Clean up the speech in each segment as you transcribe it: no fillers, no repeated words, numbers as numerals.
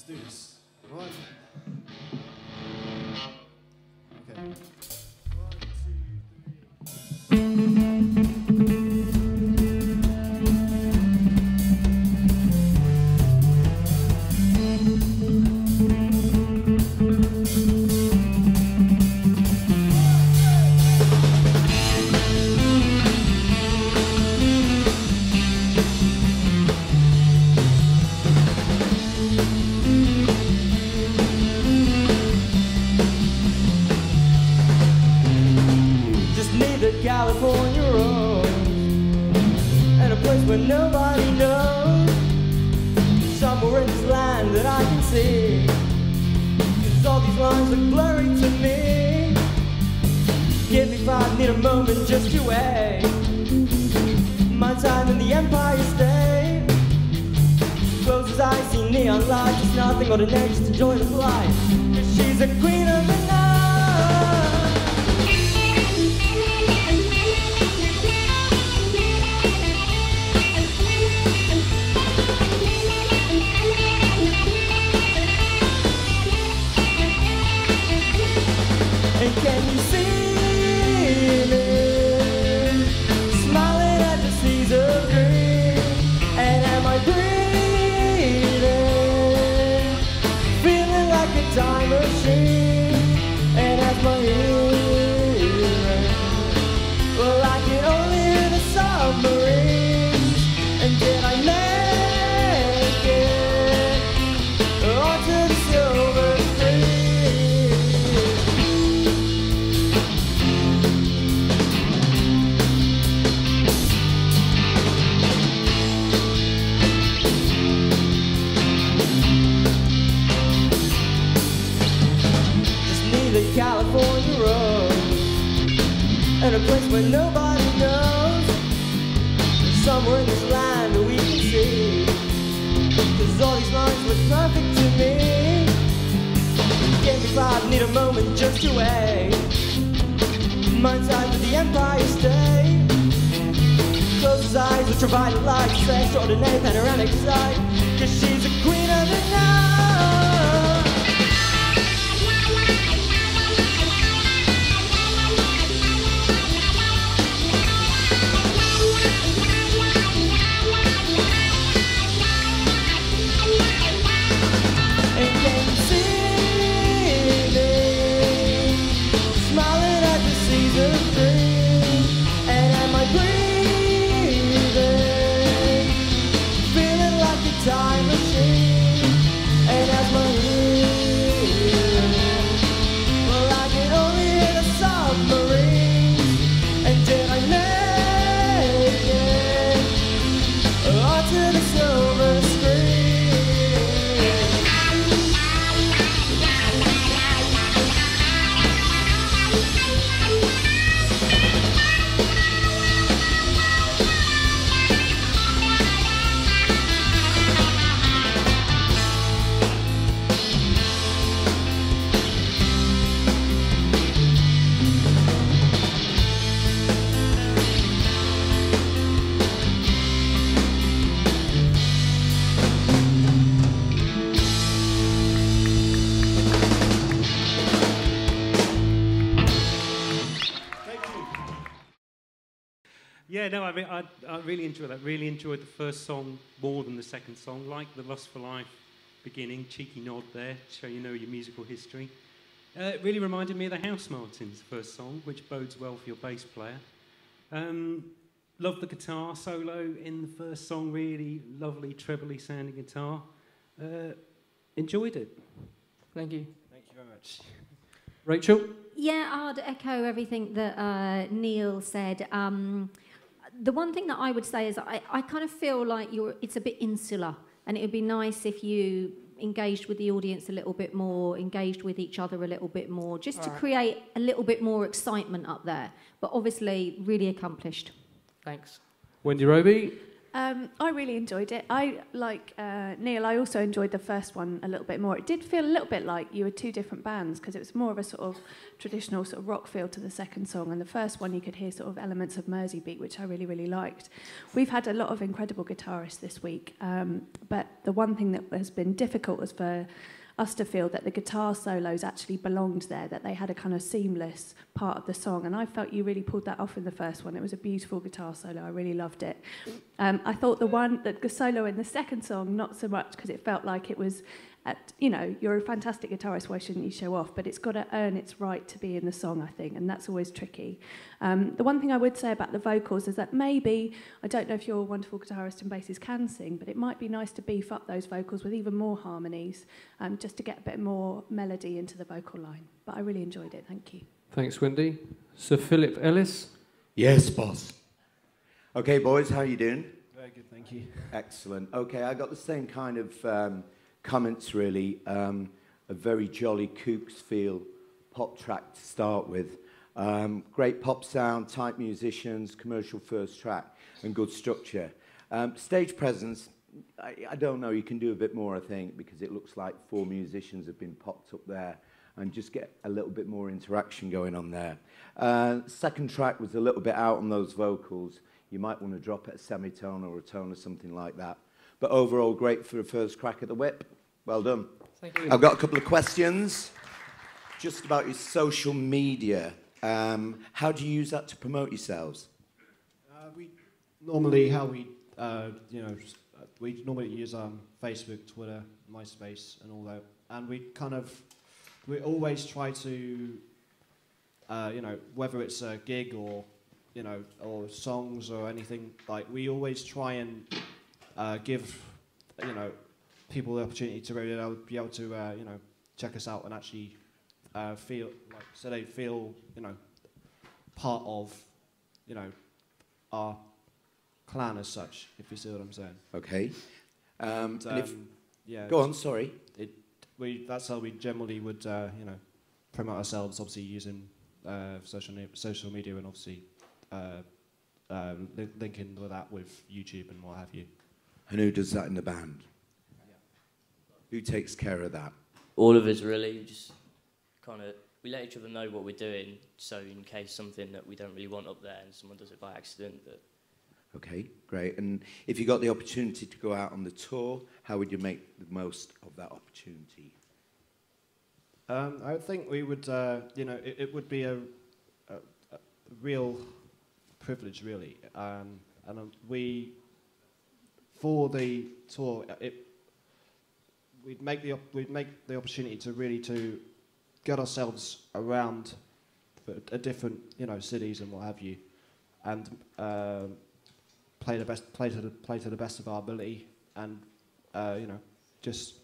do this. Right. Okay. 1, 2, 3. California road and a place where nobody knows, somewhere in this land that I can see, 'cause all these lines look blurry to me. Give me 5, need a moment just to wait. My time in the Empire State. Close his eyes, see neon lights, it's nothing ordinary, just enjoy the flight, 'cause she's a queen of the night. And can you see me smiling at the seas of green? And am I breathing, feeling like a time machine? And as my hearing, well, I can only hear the submarines. And did I make it onto the silver screen? The California road and a place where nobody knows, somewhere in this land that we can see, 'cause all these lines look perfect to me. Give me 5, need a moment just to wait. My time to the Empire State. Close his eyes, ultraviolet light, extraordinary panoramic sight, 'cause she's the queen of the night. Time machine, and as my hearing, well, I can only hear the submarines. And did I make it onto the silver screen? Yeah, no, I really enjoyed that. Really enjoyed the first song more than the second song. Like the Lust for Life beginning, cheeky nod there, show you know your musical history. It really reminded me of the House Martins first song, which bodes well for your bass player. Loved the guitar solo in the first song, really lovely trebly sounding guitar. Enjoyed it. Thank you. Thank you very much. Rachel? Yeah, I'd echo everything that Neil said. The one thing that I would say is I kind of feel like it's a bit insular, and it would be nice if you engaged with the audience a little bit more, engaged with each other a little bit more, just to create a little bit more excitement up there. But obviously, really accomplished. Thanks. Wendy Roby? I really enjoyed it. I, like Neil, I also enjoyed the first one a little bit more. It did feel a little bit like you were two different bands because it was more of a sort of traditional sort of rock feel to the second song, and the first one you could hear sort of elements of Mersey beat, which I really, really liked. We've had a lot of incredible guitarists this week, but the one thing that has been difficult was for us to feel that the guitar solos actually belonged there, that they had a kind of seamless part of the song. And I felt you really pulled that off in the first one. It was a beautiful guitar solo. I really loved it. I thought the solo in the second song, not so much, because it felt like it was, you're a fantastic guitarist, why shouldn't you show off? But it's got to earn its right to be in the song, I think, and that's always tricky. The one thing I would say about the vocals is that maybe, I don't know if your wonderful guitarist and bassist can sing, but it might be nice to beef up those vocals with even more harmonies, just to get a bit more melody into the vocal line. But I really enjoyed it, thank you. Thanks, Wendy. Sir Philip Ellis. Yes, boss. Okay, boys, how are you doing? Very good, thank you. Excellent. Okay, I got the same kind of comments, really. A very jolly Kooks feel pop track to start with. Great pop sound, tight musicians, commercial first track, and good structure. Stage presence, I don't know, you can do a bit more, I think, because it looks like 4 musicians have been popped up there, and just get a little bit more interaction going on there. Second track was a little bit out on those vocals. You might want to drop it a semitone or a tone or something like that. But overall, great for a first crack at the whip. Well done. Thank you. I've got a couple of questions just about your social media. How do you use that to promote yourselves? We normally we normally use Facebook, Twitter, MySpace, and all that. And we always try to, whether it's a gig or, or songs or anything, like we always try and give, people the opportunity to be able to, check us out and actually feel like, so they feel, part of, our clan as such, if you see what I'm saying. Okay. And yeah. Go on, sorry. That's how we generally would, promote ourselves, obviously using social media and obviously linking with that with YouTube and what have you. And who does that in the band? Yeah. Who takes care of that? All of us, really. Just kind of, we let each other know what we're doing, so in case something that we don't really want up there and someone does it by accident. That. Okay, great. And if you got the opportunity to go out on the tour, how would you make the most of that opportunity? I think we would, it would be a real privilege, really. And we, for the tour, we'd make the opportunity to really to get ourselves around a different, cities and what have you, and play to the best of our ability, and just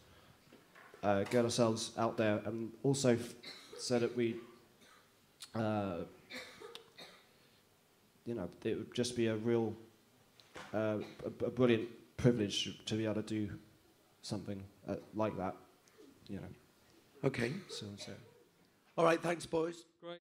get ourselves out there, and also so that we, it would just be a real, a brilliant privilege to be able to do something like that, Okay. So. All right, thanks, boys. Great.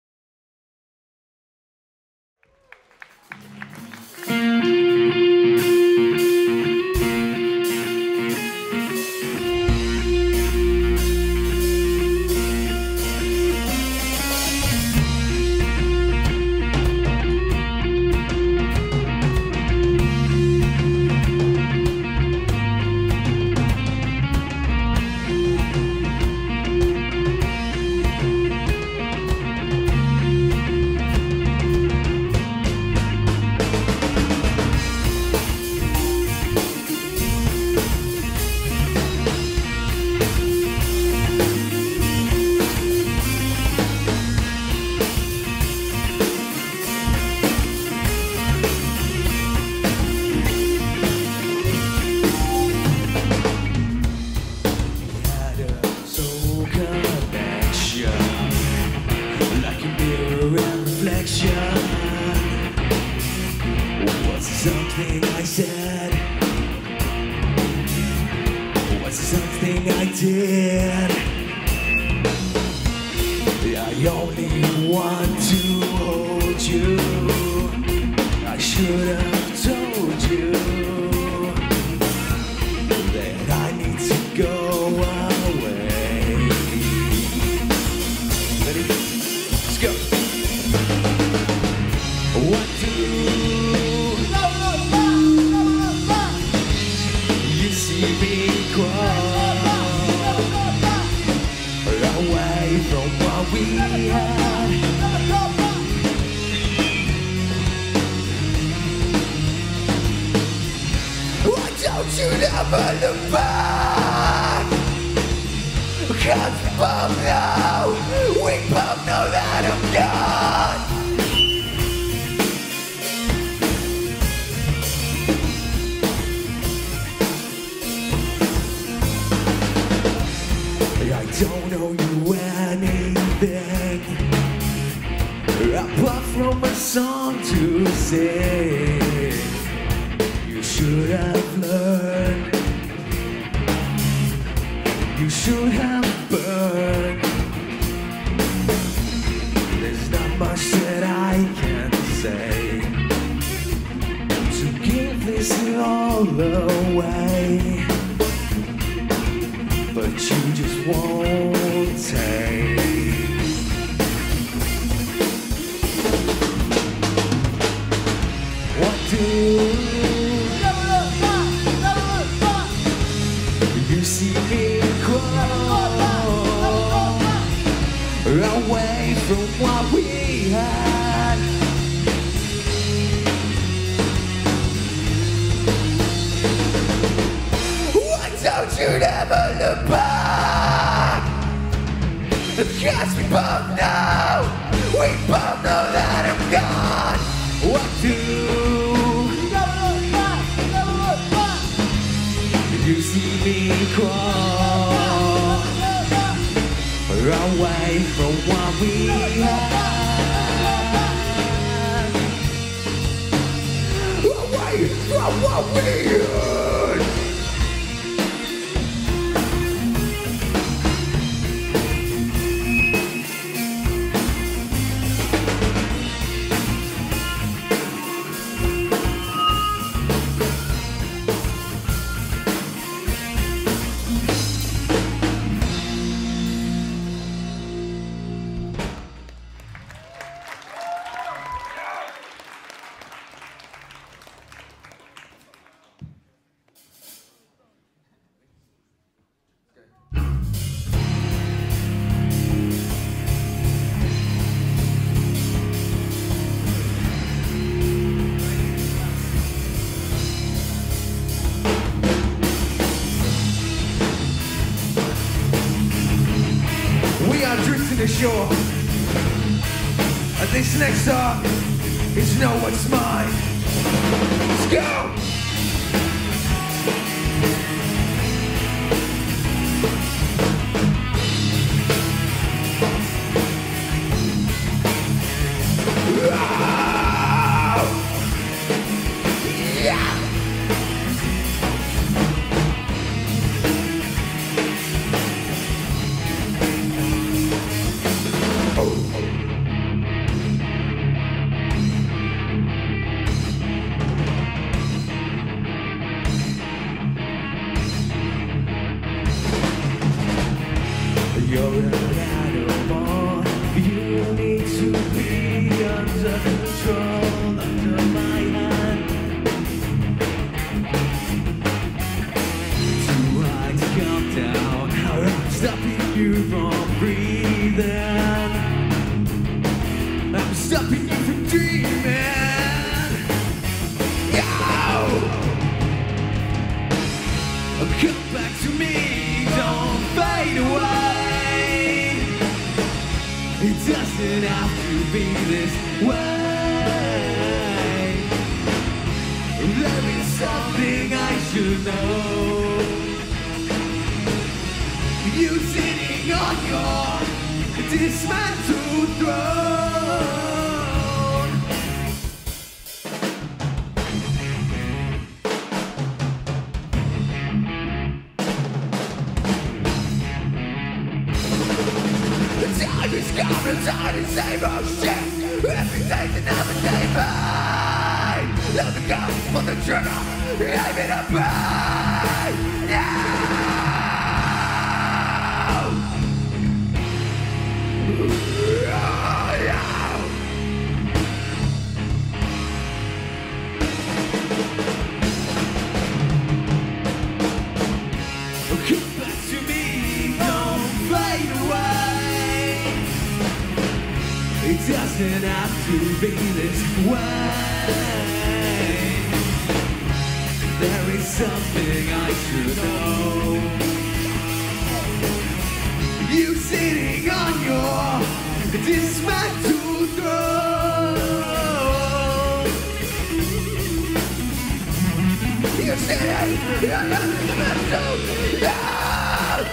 I should have told you. never look back. 'Cause we both know that I'm gone. I don't owe you anything apart from a song to sing. You should have learned. You should have burned. There's not much that I can say to give this all away, but you just won't take. What do you see me crawl away from what we had? Why don't you never look back? 'Cause we both know that I'm gone. What do you see me crawl away from what we had? Away from what we had. Ashore. And this next song is Know What's Mine. Let's go! Yeah! You're an animal. You need to be under control, under my hand. Too high to come down. I'm stopping you from breathing. I'm stopping you from dreaming. Yow! Come back to me. Don't fade away. It doesn't have to be this way. There is something I should know. You sitting on your dismantled throne. The time is coming, time to save our shit. Everything's another day, babe. Let the gun on the trigger, aim it up, babe. Come back to me, don't fade away. It doesn't have to be this way. There is something I should know. You sitting on your dismantled throne. You sitting on your dismantled throne.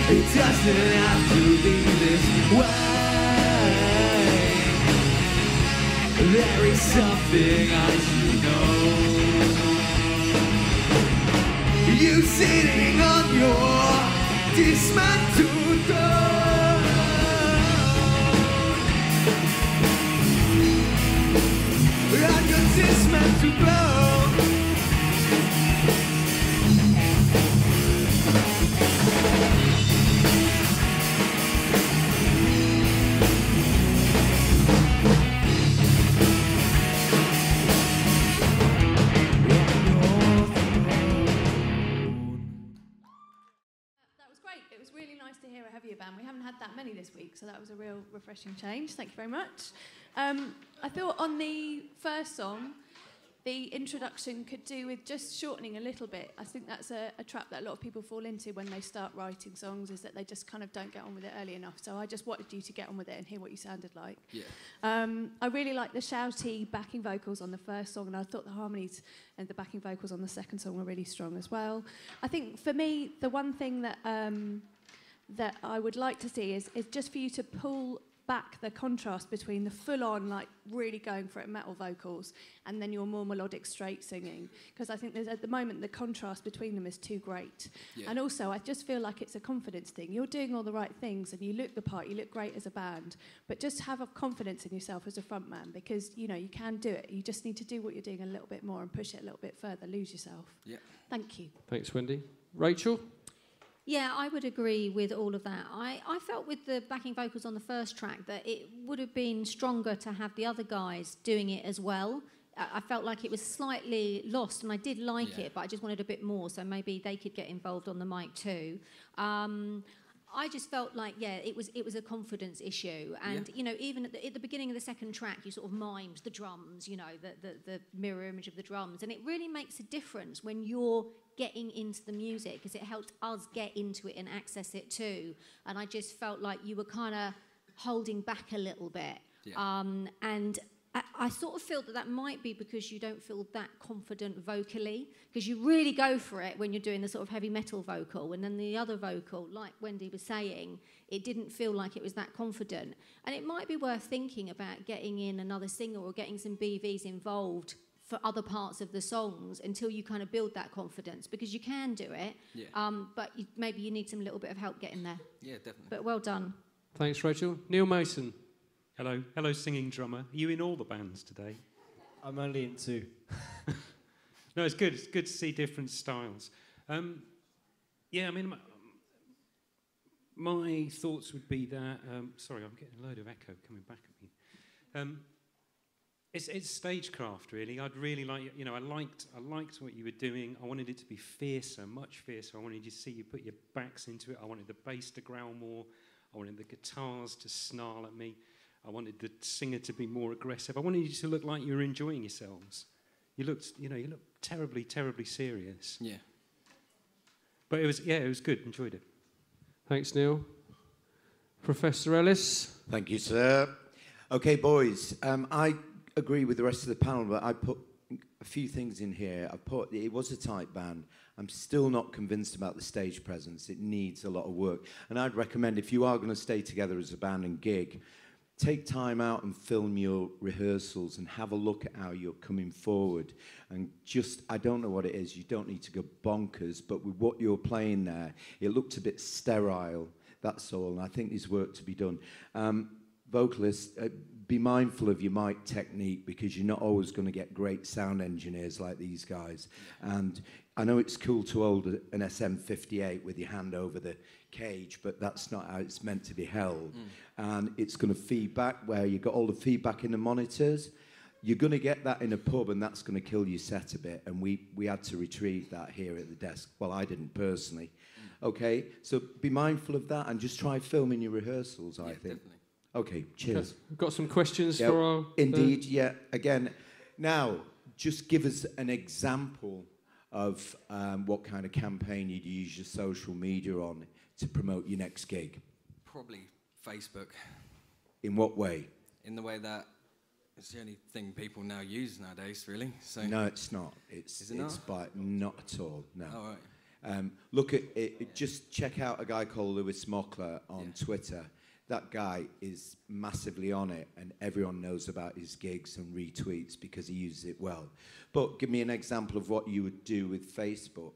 It doesn't have to be this way. There is something I should know. You sitting on your dismantled throne. On your dismantled throne. Band. We haven't had that many this week, so that was a real refreshing change. Thank you very much. I thought on the first song, the introduction could do with just shortening a little bit. I think that's a trap that a lot of people fall into when they start writing songs, is that they just kind of don't get on with it early enough. So I just wanted you to get on with it and hear what you sounded like. Yeah. I really like the shouty backing vocals on the first song, and I thought the harmonies and the backing vocals on the second song were really strong as well. I think for me, the one thing that that I would like to see is just for you to pull back the contrast between the full-on, like, really going for it metal vocals and then your more melodic, straight singing. Because I think there's, at the moment, the contrast between them is too great. Yeah. And also, I just feel like it's a confidence thing. You're doing all the right things and you look the part, you look great as a band, but just have a confidence in yourself as a frontman, because, you know, you can do it. You just need to do what you're doing a little bit more and push it a little bit further, lose yourself. Yeah. Thank you. Thanks, Wendy. Rachel? Yeah, I would agree with all of that. I felt with the backing vocals on the first track that it would have been stronger to have the other guys doing it as well. I felt like it was slightly lost, and I did like it, but I just wanted a bit more, so maybe they could get involved on the mic too. I just felt like, it was a confidence issue. And, you know, even at the beginning of the second track, you sort of mimed the drums, you know, the mirror image of the drums. And it really makes a difference when you're getting into the music, because it helped us get into it and access it too. And I just felt like you were kind of holding back a little bit. Yeah. And I sort of feel that might be because you don't feel that confident vocally, because you really go for it when you're doing the sort of heavy metal vocal, and then the other vocal, like Wendy was saying, it didn't feel like it was that confident. And it might be worth thinking about getting in another singer or getting some BVs involved for other parts of the songs until you kind of build that confidence, because you can do it, but maybe you need some little bit of help getting there. Yeah, definitely. But well done. Thanks, Rachel. Neil Mason. Hello, singing drummer. Are you in all the bands today? I'm only in two. No, it's good. It's good to see different styles. Yeah, I mean, my thoughts would be that... sorry, I'm getting a load of echo coming back at me. It's stagecraft, really. I'd really like, you know, I liked what you were doing. I wanted it to be fiercer, much fiercer. I wanted you to see you put your backs into it. I wanted the bass to growl more. I wanted the guitars to snarl at me. I wanted the singer to be more aggressive. I wanted you to look like you were enjoying yourselves. You looked terribly, terribly serious. Yeah. But it was good. Enjoyed it. Thanks, Neil. Professor Ellis. Thank you, sir. Okay, boys. I agree with the rest of the panel, but I put a few things in here. It was a tight band. I'm still not convinced about the stage presence. It needs a lot of work. And I'd recommend, if you are going to stay together as a band and gig, take time out and film your rehearsals and have a look at how you're coming forward. And just, I don't know what it is, you don't need to go bonkers, but with what you're playing there, it looked a bit sterile, that's all, and I think there's work to be done. Vocalists, be mindful of your mic technique, because you're not always going to get great sound engineers like these guys. And I know it's cool to hold an SM58 with your hand over the cage, but that's not how it's meant to be held. And it's going to feed back where you got all the feedback in the monitors. You're going to get that in a pub, and that's going to kill your set a bit. And we had to retrieve that here at the desk. Well, I didn't personally. Okay, so be mindful of that and just try filming your rehearsals, I think. Definitely. Okay, cheers. Okay. We've got some questions for our... Indeed, yeah. Again, now, just give us an example of what kind of campaign you'd use your social media on to promote your next gig. Probably Facebook. In what way? In the way that it's the only thing people now use nowadays, really. So no, it's not. It's not at all. No. Oh, right. Look at it. Just check out a guy called Lewis Mockler on Twitter. That guy is massively on it, and everyone knows about his gigs and retweets because he uses it well. But give me an example of what you would do with Facebook.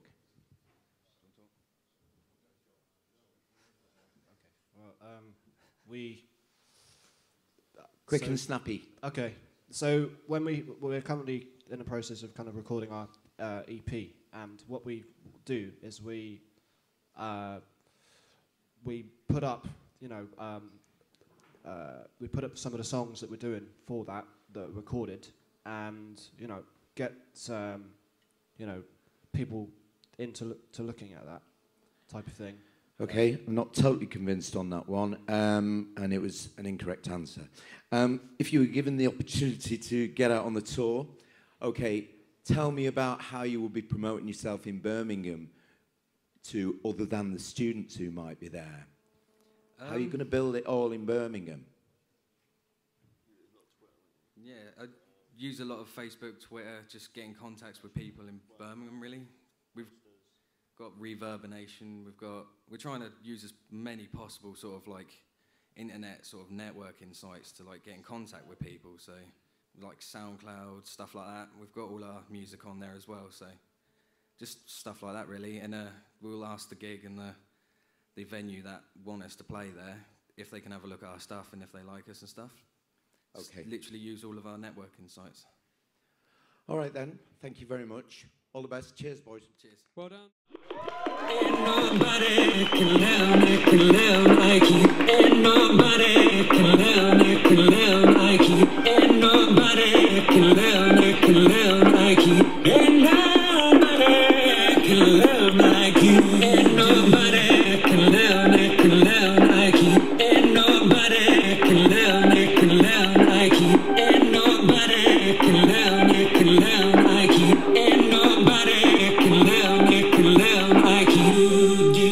Quick and snappy. Okay, so when we're currently in the process of kind of recording our EP, and what we do is we put up, you know, we put up some of the songs that we're doing for that are recorded, and you know, get you know, people into looking at that type of thing. Okay, I'm not totally convinced on that one, and it was an incorrect answer. If you were given the opportunity to get out on the tour, okay, tell me about how you will be promoting yourself in Birmingham to other than the students who might be there. How are you going to build it all in Birmingham? Yeah, I use a lot of Facebook, Twitter, just getting contacts with people in Birmingham, really. We've got Reverbination, we're trying to use as many possible sort of like internet sort of networking sites to like get in contact with people, so like SoundCloud, stuff like that. We've got all our music on there as well, so just stuff like that really. And we'll ask the gig and the venue that want us to play there if they can have a look at our stuff and if they like us and stuff. Okay. Just literally use all of our networking sites. All right then, thank you very much. All the best. Cheers, boys. Cheers. Well done. Ain't nobody can love like you. Ain't nobody can love like you. Ain't nobody can love like you. Ain't nobody can love like you. Ain't nobody can love like you. Ain't nobody can love like you. Ain't nobody can love like you. Ain't nobody can love like you do.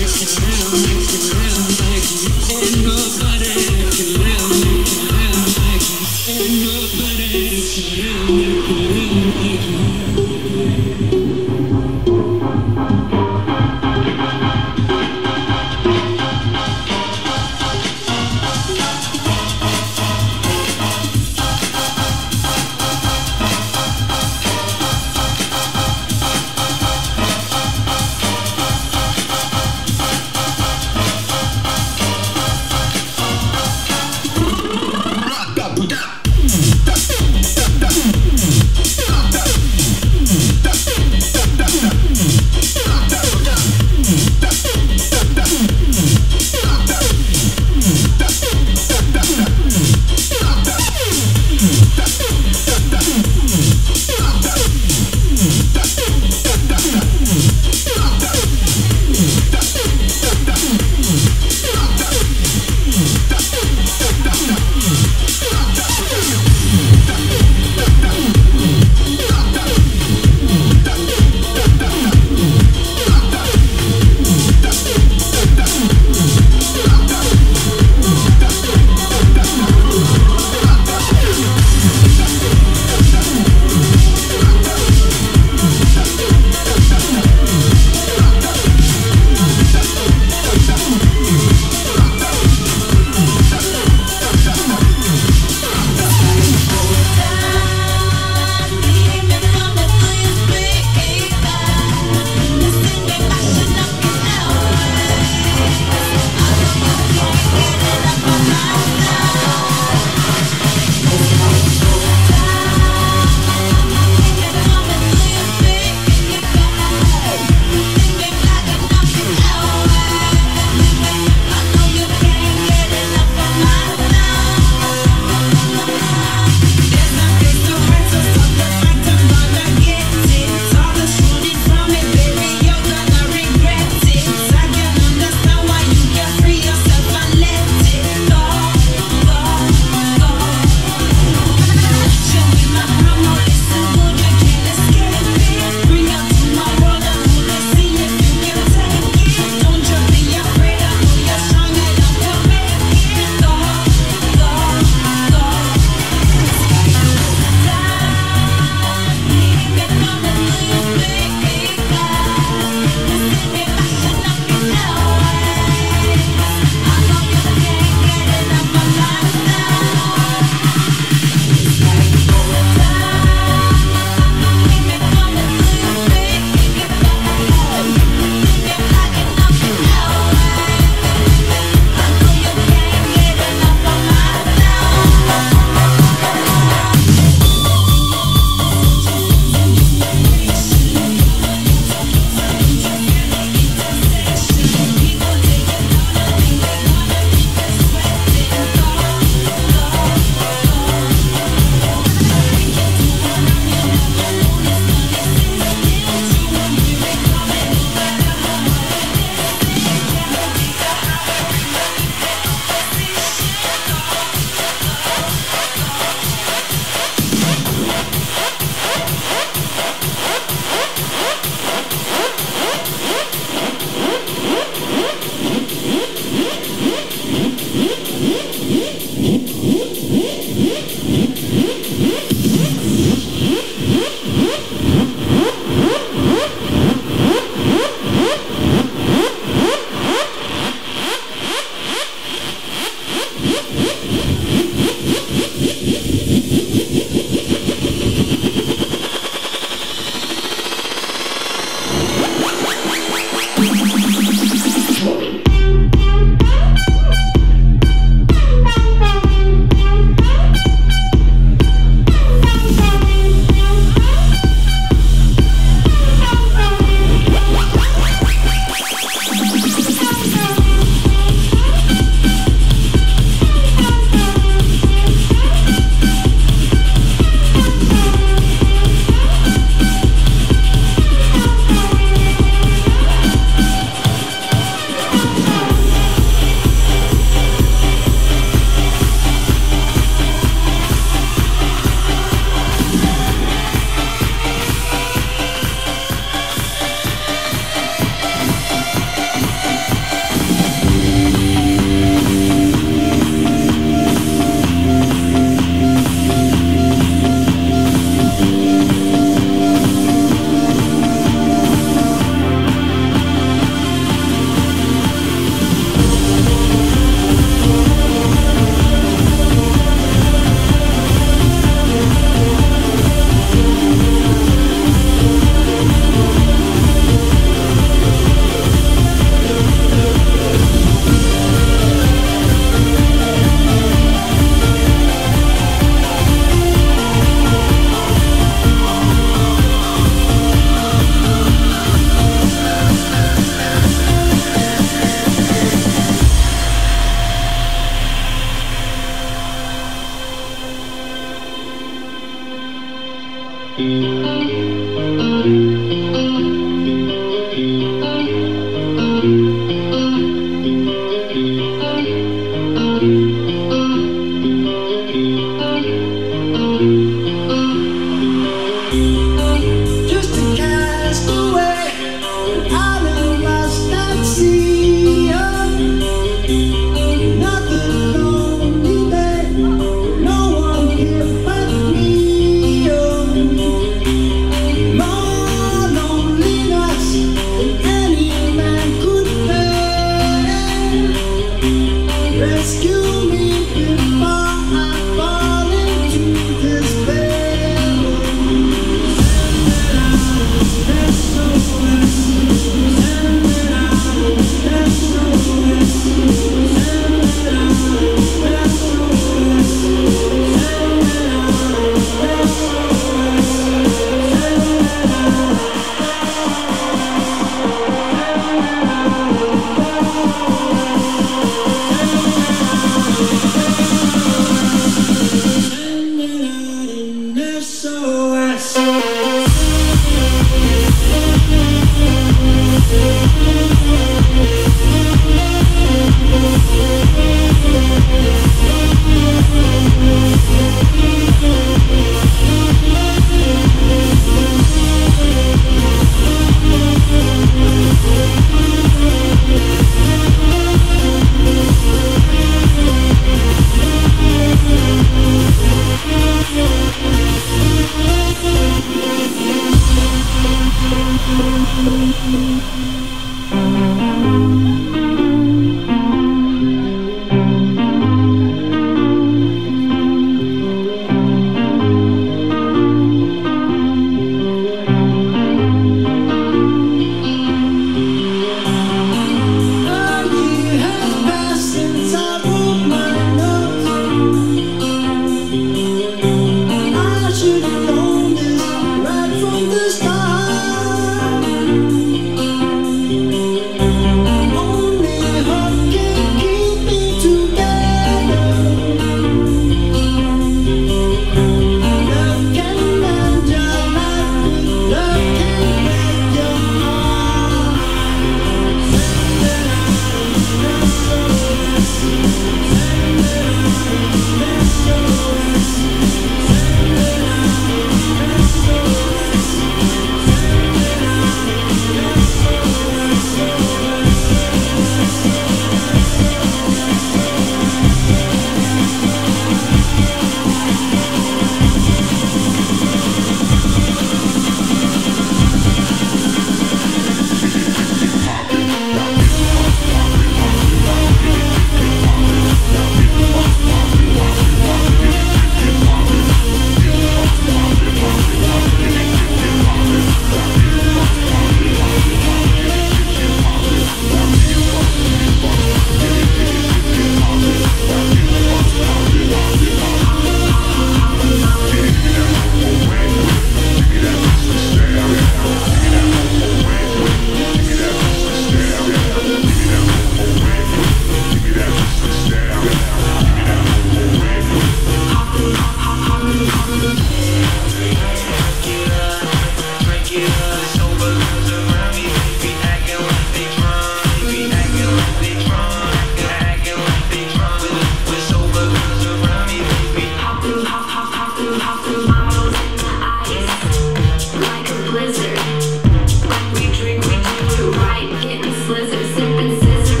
slizzard, sipping scissor,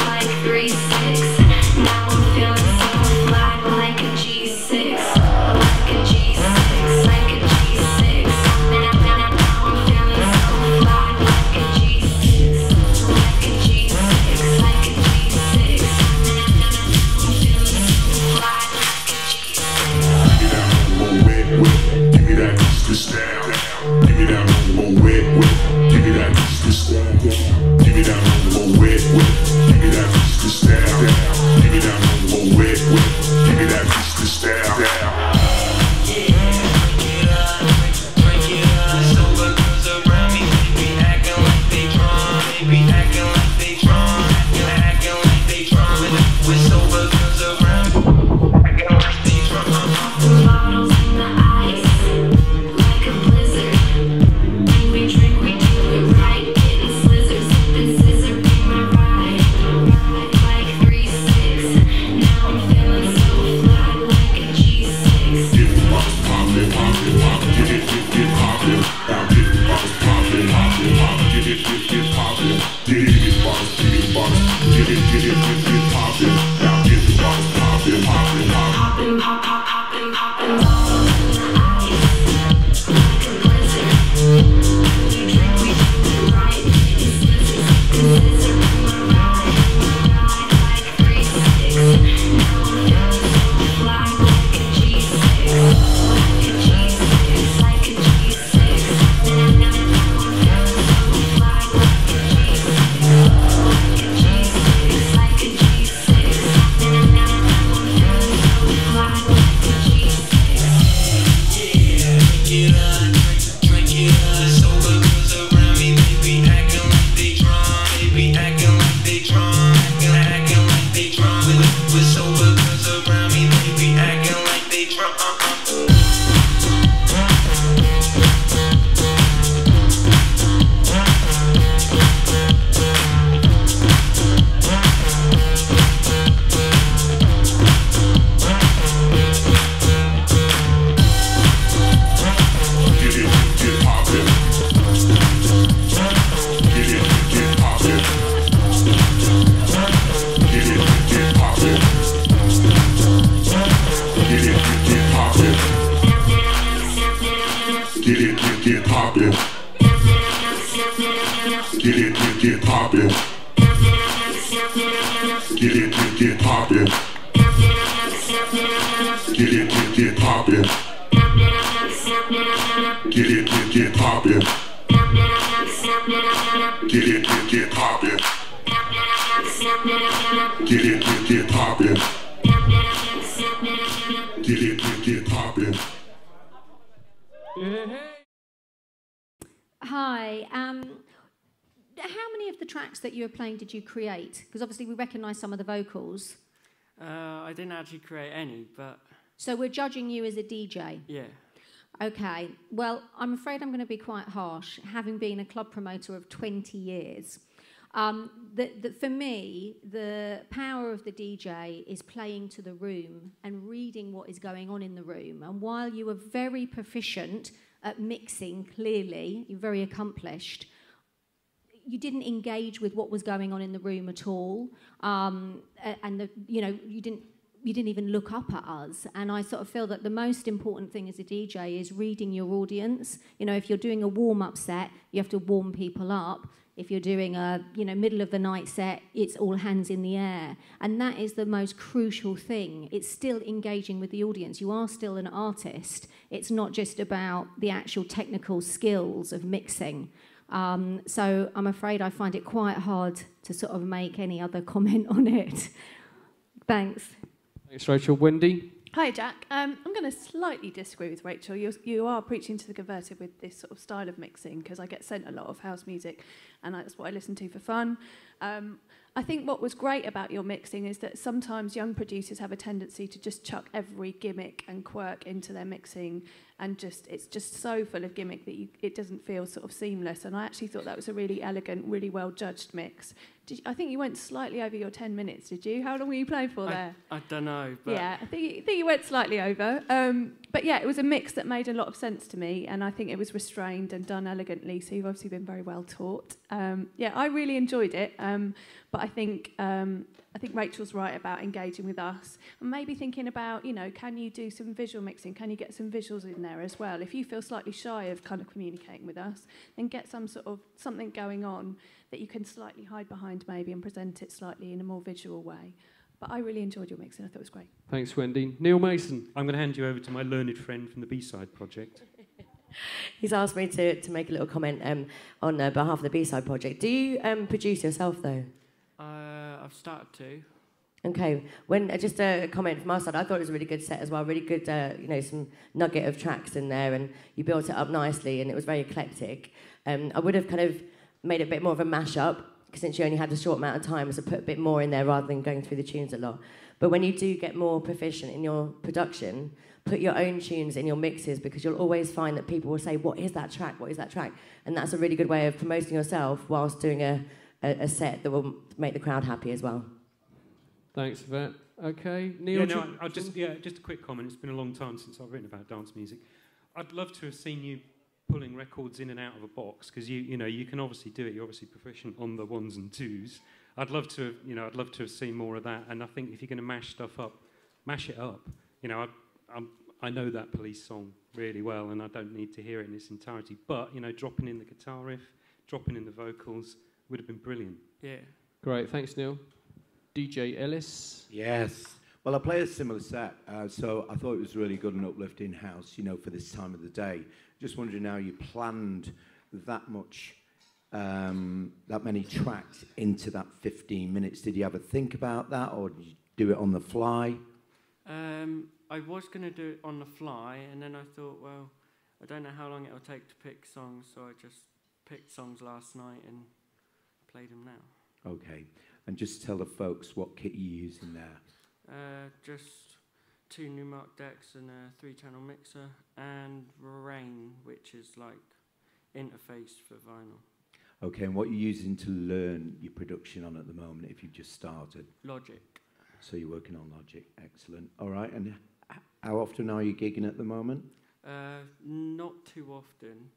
like 3-6. Now I'm feeling so fly, like a G6, like a G6, like a G6. Now I'm feeling so fly, like a G6, like a G6, like a G6. I'm feeling so fly, like a G6. Give me that Easter style. Give me that more wet. Give me that Easter style. Give me that more wet. Give me that Easter style. Give me that more wet. Give me that Easter style. Break it up. Sober girls around me, they be acting like they drunk. They be acting like they drunk. Acting like they drunk. With sober girls around me, acting like they drunk. Bottles in the ice, like a blizzard. When we drink, we do it right. Getting slizzard, sipping scissor, be my ride. Like 3-6. Now I'm feeling so fly, like a G6. Get the box poppin', poppin', poppin'. Get it poppin'. Now get the box poppin', poppin', poppin'. Get it poppin'. Get box, get it poppin'. Now get the box poppin', poppin', poppin'. Poppin', pop, pop, poppin', poppin'. Bottles in the ice, like a blizzard. When we drink, we do it right. Getting slizzard, sipping scissor, be my ride. Like 3-6. Now I'm feeling so fly, like a G6, like a G6, like a G6. Now I'm feeling so fly, like a G6, like a G6, like a G6. Now I'm feeling so fly, like a G6. Get up, drink it up. Sober girls around me, they be acting like they drunk. They be acting like they drunk. Acting like they drunk. With sober girls around me, they be acting like they drunk. Get poppin'. Get poppin'. Get poppin'. Get poppin'. Get poppin'. Get poppin'. Get poppin'. Get poppin'. Get poppin'. Get poppin'. Get poppin'. Get poppin'. Hi. How many of the tracks that you were playing did you create? Because obviously we recognise some of the vocals. I didn't actually create any, but... So we're judging you as a DJ? Yeah. Okay. Well, I'm afraid I'm going to be quite harsh, having been a club promoter of 20 years. For me, the power of the DJ is playing to the room and reading what is going on in the room. And while you are very proficient at mixing, clearly, you're very accomplished, you didn't engage with what was going on in the room at all, you didn't even look up at us. And I sort of feel that the most important thing as a DJ is reading your audience. You know, if you're doing a warm-up set, you have to warm people up. If you're doing a middle of the night set, it's all hands in the air. And that is the most crucial thing. It's still engaging with the audience. You are still an artist. It's not just about the actual technical skills of mixing. So I'm afraid I find it quite hard to sort of make any other comment on it. Thanks. Thanks, Rachel. Wendy? Hi, Jack. I'm going to slightly disagree with Rachel. You are preaching to the converted with this sort of style of mixing, because I get sent a lot of house music, and that's what I listen to for fun. I think what was great about your mixing is that sometimes young producers have a tendency to just chuck every gimmick and quirk into their mixing, and it's just so full of gimmick that it doesn't feel sort of seamless. And I actually thought that was a really elegant, really well judged mix. I think you went slightly over your 10 minutes, did you? How long were you playing for there? I don't know. But yeah, I think you went slightly over. But yeah, it was a mix that made a lot of sense to me, and I think it was restrained and done elegantly. So you've obviously been very well taught. Yeah, I really enjoyed it. But I think Rachel's right about engaging with us and maybe thinking about, you know, can you do some visual mixing? Can you get some visuals in there as well? If you feel slightly shy of kind of communicating with us, then get some sort of something going on that you can slightly hide behind maybe and present it slightly in a more visual way. But I really enjoyed your mixing. I thought it was great. Thanks, Wendy. Neil Mason. I'm going to hand you over to my learned friend from the B-Side project. He's asked me to make a little comment on behalf of the B-Side project. Do you produce yourself, though? I've started to. Okay. Just a comment from our side, I thought it was a really good set as well, really good, some nugget of tracks in there, and you built it up nicely, and it was very eclectic. I would have kind of made it a bit more of a mash-up, since you only had a short amount of time, so put a bit more in there rather than going through the tunes a lot. But when you do get more proficient in your production, put your own tunes in your mixes, because you'll always find that people will say, what is that track? What is that track? And that's a really good way of promoting yourself whilst doing a set that will make the crowd happy as well. Thanks for that. Okay, Neil. Just a quick comment. It's been a long time since I've written about dance music. I'd love to have seen you pulling records in and out of a box, because you can obviously do it. You're obviously proficient on the ones and twos. I'd love to have seen more of that. And I think if you're going to mash stuff up, mash it up. You know, I know that Police song really well, and I don't need to hear it in its entirety. But dropping in the guitar riff, dropping in the vocals would have been brilliant. Yeah. Great, thanks, Neil. DJ Ellis. Yes. Well, I play a similar set, so I thought it was really good and uplifting house, for this time of the day. Just wondering how you planned that many tracks into that 15 minutes. Did you ever think about that, or did you do it on the fly? I was going to do it on the fly, and then I thought, well, I don't know how long it'll take to pick songs, so I just picked songs last night and played them now. Okay. And just tell the folks what kit you're using there. Just 2 Numark decks and a 3-channel mixer, and Rain, which is like interface for vinyl. Okay, and what you're using to learn your production on at the moment, if you've just started? Logic. So you're working on Logic, excellent. All right, and how often are you gigging at the moment? Not too often,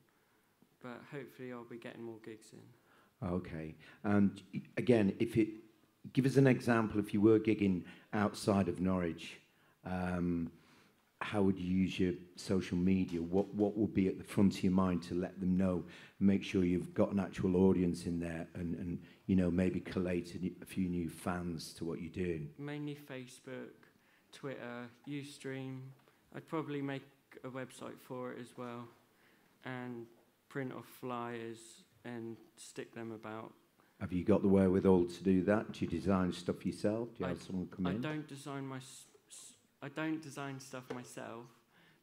but hopefully I'll be getting more gigs in. Okay, and again, give us an example if you were gigging outside of Norwich. How would you use your social media? What will be at the front of your mind to let them know? Make sure you've got an actual audience in there, and maybe collate a few new fans to what you're doing. Mainly Facebook, Twitter, Ustream. I'd probably make a website for it as well, and print off flyers and stick them about. Have you got the wherewithal to do that? Do you design stuff yourself? Do you have someone come in? I don't design stuff myself,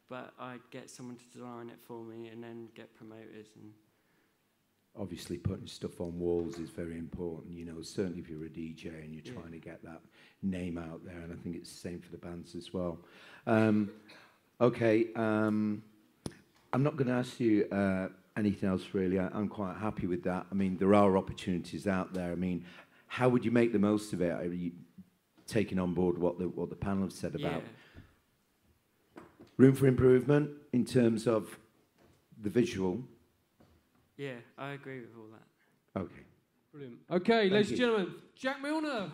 but I get someone to design it for me and then get promoters. And obviously, putting stuff on walls is very important. Certainly if you're a DJ and you're trying to get that name out there, and I think it's the same for the bands as well. Okay, I'm not going to ask you anything else really. I'm quite happy with that. I mean, there are opportunities out there. I mean, how would you make the most of it? Are you taking on board what the panel have said about room for improvement in terms of the visual? Yeah, I agree with all that. Okay. Brilliant. Okay, ladies and gentlemen, Jack Milner.